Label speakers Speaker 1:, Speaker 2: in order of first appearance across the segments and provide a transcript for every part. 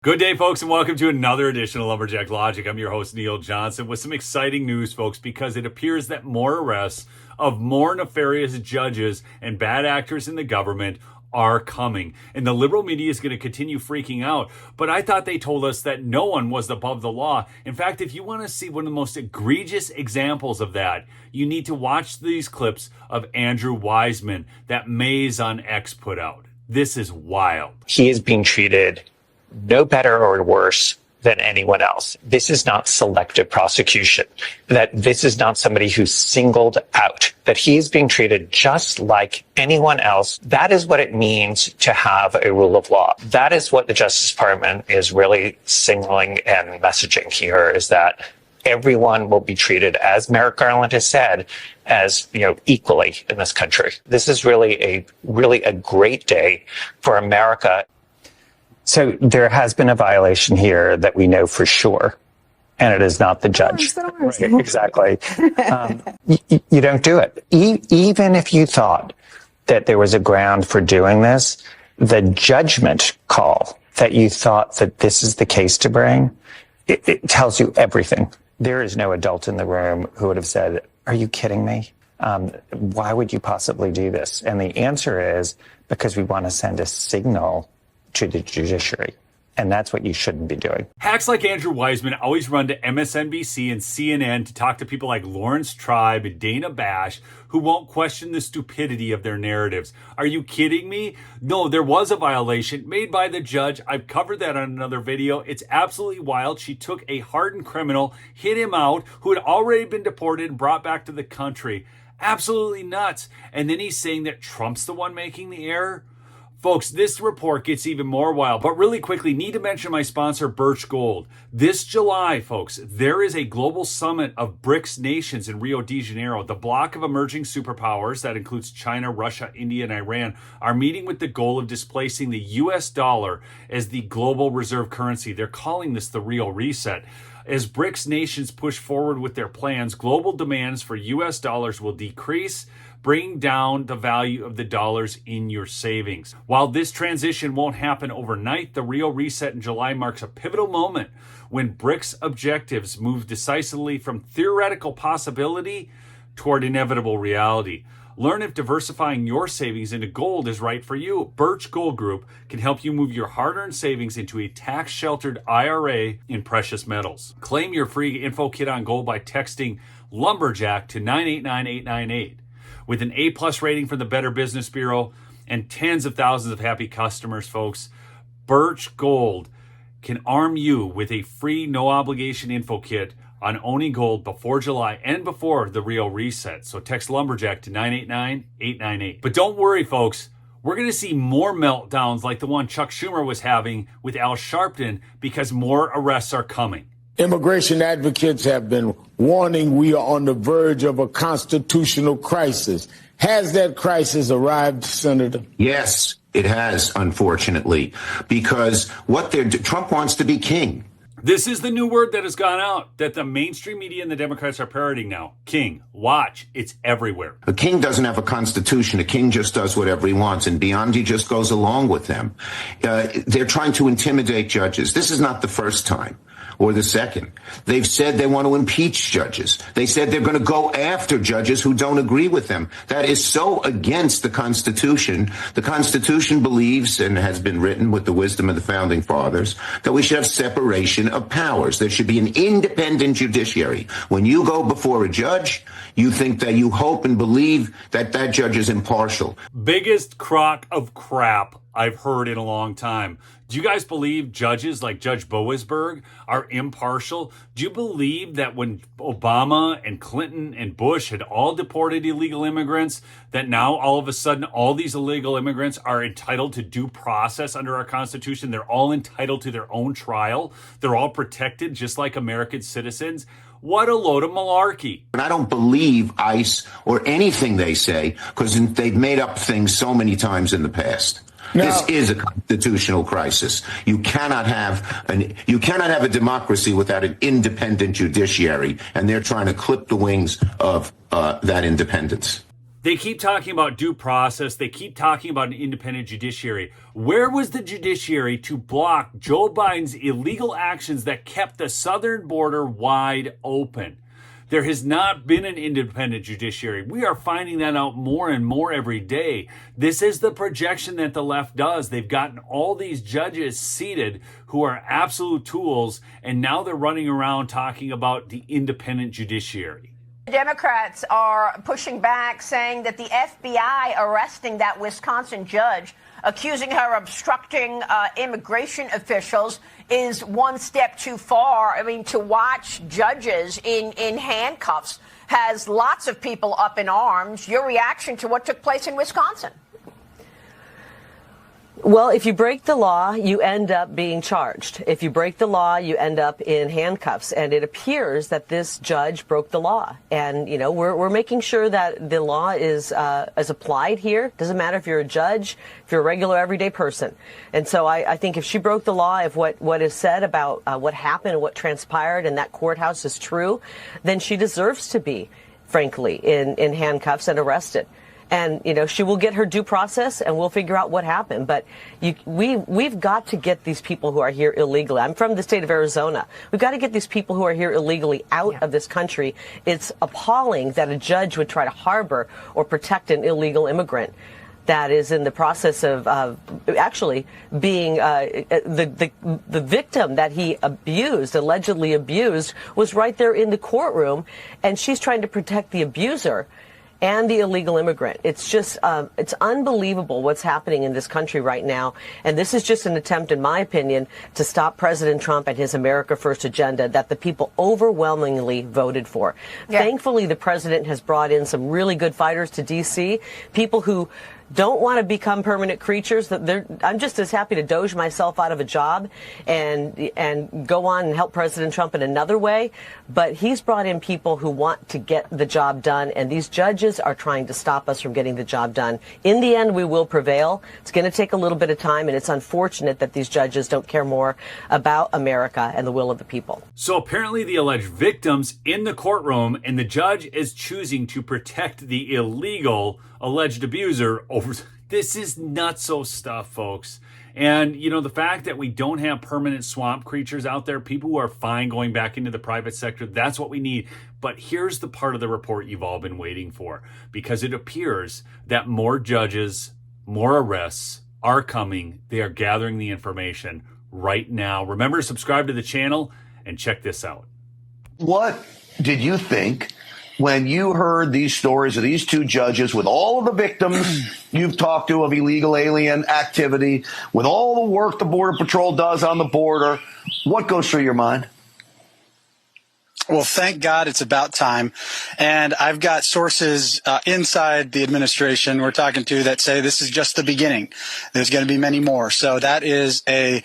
Speaker 1: Good day, folks, and welcome to another edition of Lumberjack Logic. I'm your host, Neil Johnson, with some exciting news, folks, because it appears that more arrests of more nefarious judges and bad actors in the government are coming. And the liberal media is going to continue freaking out. But I thought they told us that no one was above the law. In fact, if you want to see one of the most egregious examples of that, you need to watch these clips of Andrew Wiseman that Maze on X put out. This is wild.
Speaker 2: He is being treated no better or worse than anyone else. This is not selective prosecution. That this is not somebody who's singled out. That he is being treated just like anyone else. That is what it means to have a rule of law. That is what the Justice Department is really signaling and messaging here, is that everyone will be treated, as Merrick Garland has said, as, equally in this country. This is really a great day for America. So there has been a violation here that we know for sure, and it is not the judge. Right, exactly. You don't do it. Even if you thought that there was a ground for doing this, the judgment call that you thought that this is the case to bring, it tells you everything. There is no adult in the room who would have said, "Are you kidding me? Why would you possibly do this?" And the answer is because we want to send a signal to the judiciary. And that's what you shouldn't be doing.
Speaker 1: Hacks like Andrew Wiseman always run to MSNBC and CNN to talk to people like Lawrence Tribe and Dana Bash, who won't question the stupidity of their narratives. Are you kidding me? No, there was a violation made by the judge. I've covered that on another video. It's absolutely wild. She took a hardened criminal, hit him out, who had already been deported and brought back to the country. Absolutely nuts. And then he's saying that Trump's the one making the error? Folks, this report gets even more wild, but really quickly, need to mention my sponsor, Birch Gold. This July, folks, there is a global summit of BRICS nations in Rio de Janeiro. The bloc of emerging superpowers, that includes China, Russia, India, and Iran, are meeting with the goal of displacing the US dollar as the global reserve currency. They're calling this the Rio Reset. As BRICS nations push forward with their plans, global demands for US dollars will decrease, bringing down the value of the dollars in your savings. While this transition won't happen overnight, the Rio Reset in July marks a pivotal moment when BRICS objectives move decisively from theoretical possibility toward inevitable reality. Learn if diversifying your savings into gold is right for you. Birch Gold Group can help you move your hard-earned savings into a tax-sheltered IRA in precious metals. Claim your free info kit on gold by texting LUMBERJACK to 989898. With an A+ rating from the Better Business Bureau and tens of thousands of happy customers, folks, Birch Gold can arm you with a free no-obligation info kit on owning gold before July and before the Rio Reset. So text LUMBERJACK to 989898. But don't worry, folks. We're going to see more meltdowns like the one Chuck Schumer was having with Al Sharpton because more arrests are coming.
Speaker 3: Immigration advocates have been warning we are on the verge of a constitutional crisis. Has that crisis arrived, Senator?
Speaker 4: Yes, it has, unfortunately, because Trump wants to be king.
Speaker 1: This is the new word that has gone out that the mainstream media and the Democrats are parroting now. King. Watch. It's everywhere.
Speaker 4: A king doesn't have a constitution. A king just does whatever he wants, and beyond, he just goes along with them. They're trying to intimidate judges. This is not the first time or the second. They've said they want to impeach judges. They said they're going to go after judges who don't agree with them. That is so against the Constitution. The Constitution believes, and has been written with the wisdom of the founding fathers, that we should have separation of powers. There should be an independent judiciary. When you go before a judge, you think that you hope and believe that that judge is impartial.
Speaker 1: Biggest crock of crap I've heard in a long time. Do you guys believe judges like Judge Boasberg are impartial? Do you believe that when Obama and Clinton and Bush had all deported illegal immigrants, that now all of a sudden all these illegal immigrants are entitled to due process under our Constitution? They're all entitled to their own trial. They're all protected just like American citizens. What a load of malarkey.
Speaker 4: And I don't believe ICE or anything they say because they've made up things so many times in the past. Now, this is a constitutional crisis. You cannot have a democracy without an independent judiciary, and they're trying to clip the wings of that independence.
Speaker 1: They keep talking about due process. They keep talking about an independent judiciary. Where was the judiciary to block Joe Biden's illegal actions that kept the southern border wide open? There has not been an independent judiciary. We are finding that out more and more every day. This is the projection that the left does. They've gotten all these judges seated who are absolute tools, and now they're running around talking about the independent judiciary.
Speaker 5: Democrats are pushing back, saying that the FBI arresting that Wisconsin judge, accusing her of obstructing immigration officials, is one step too far. I mean, to watch judges in handcuffs has lots of people up in arms. Your reaction to what took place in Wisconsin?
Speaker 6: Well, if you break the law, you end up being charged. If you break the law, you end up in handcuffs. And it appears that this judge broke the law. And, you know, we're making sure that the law is applied here. Doesn't matter if you're a judge, if you're a regular everyday person. And so I think if she broke the law, if what is said about what happened and what transpired in that courthouse is true, then she deserves to be, frankly, in handcuffs and arrested. And, you know, she will get her due process and we'll figure out what happened. But we've got to get these people who are here illegally. I'm from the state of Arizona. We've got to get these people who are here illegally out of this country. It's appalling that a judge would try to harbor or protect an illegal immigrant that is in the process of actually being the victim that he allegedly abused, was right there in the courtroom, and she's trying to protect the abuser and the illegal immigrant. It's just, it's unbelievable what's happening in this country right now. And this is just an attempt, in my opinion, to stop President Trump and his America First agenda that the people overwhelmingly voted for. Yeah. Thankfully, the president has brought in some really good fighters to D.C., people who don't want to become permanent creatures. I'm just as happy to doge myself out of a job and go on and help President Trump in another way. But he's brought in people who want to get the job done, and these judges are trying to stop us from getting the job done. In the end, we will prevail. It's going to take a little bit of time, and it's unfortunate that these judges don't care more about America and the will of the people.
Speaker 1: So apparently the alleged victims in the courtroom, and the judge is choosing to protect the illegal alleged abuser over. This is nutso stuff, folks. And, you know, the fact that we don't have permanent swamp creatures out there, people who are fine going back into the private sector, that's what we need. But here's the part of the report you've all been waiting for, because it appears that more judges, more arrests are coming. They are gathering the information right now. Remember to subscribe to the channel and check this out.
Speaker 7: What did you think when you heard these stories of these two judges, with all of the victims you've talked to of illegal alien activity, with all the work the Border Patrol does on the border? What goes through your mind?
Speaker 8: Well, thank God it's about time. And I've got sources inside the administration we're talking to that say this is just the beginning. There's going to be many more. So that is a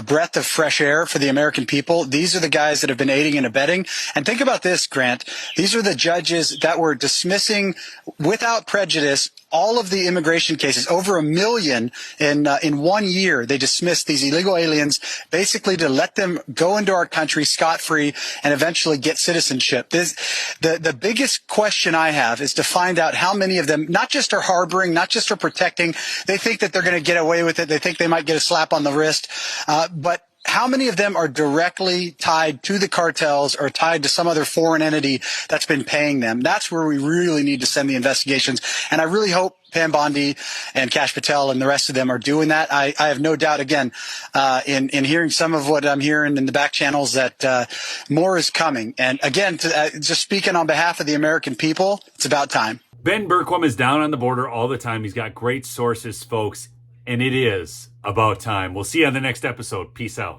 Speaker 8: breath of fresh air for the American people. These are the guys that have been aiding and abetting. And think about this, Grant. These are the judges that were dismissing without prejudice all of the immigration cases, over 1 million in 1 year. They dismissed these illegal aliens basically to let them go into our country scot-free and eventually get citizenship. The biggest question I have is to find out how many of them not just are harboring, not just are protecting. They think that they're going to get away with it. They think they might get a slap on the wrist. But how many of them are directly tied to the cartels or tied to some other foreign entity that's been paying them? That's where we really need to send the investigations. And I really hope Pam Bondi and Kash Patel and the rest of them are doing that. I have no doubt, again, in hearing some of what I'm hearing in the back channels, that more is coming. And again, just speaking on behalf of the American people, it's about time.
Speaker 1: Ben Bergquam is down on the border all the time. He's got great sources, folks. And it is about time. We'll see you on the next episode. Peace out.